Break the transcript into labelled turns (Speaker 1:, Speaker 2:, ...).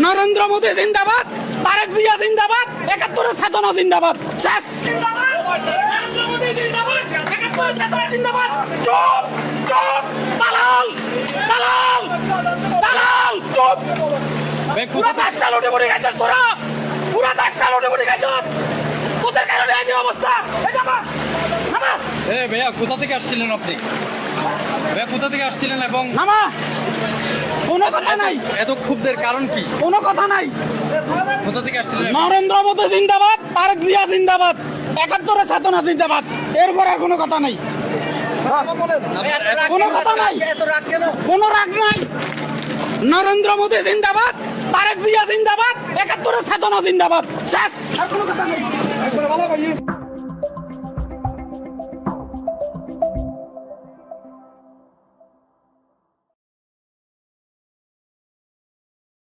Speaker 1: নরেন্দ্র মোদী জিন্দাবাদ, তারেক জিয়া জিন্দাবাদ, ৭১-এর চেতনা জিন্দাবাদ। শেষ। চুপ চুপ, দালাল দালাল দালাল, চুপ। পুরা দেশটা লুটে পড়ে গেছিস তোরা, পুরা দেশটা লুটে পড়ে গেছিস, তোদের কারণে এই অবস্থা।
Speaker 2: ভাইয়া কোথা থেকে আসছিলেন আপনি? ভাইয়া কোথা থেকে আসছিলেন এবং
Speaker 1: নামা, কোনো কথা নাই,
Speaker 2: এত ক্ষুব্ধের কারণ কি?
Speaker 1: কোনো কথা নাই।
Speaker 2: কোথা থেকে আসছিলেন?
Speaker 1: নরেন্দ্র মোদী জিন্দাবাদ, তারেক জিয়া জিন্দাবাদ, ৭১-এর চেতনা জিন্দাবাদ। এরপর আর কোনো কথা নাই, কোনো কথা নাই, কোনো রাগ নাই। নরেন্দ্র মোদী জিন্দাবাদ, তারেক জিয়া জিন্দাবাদ, ৭১-এর চেতনা জিন্দাবাদ। শেষ। আর কোনো কথা নাই।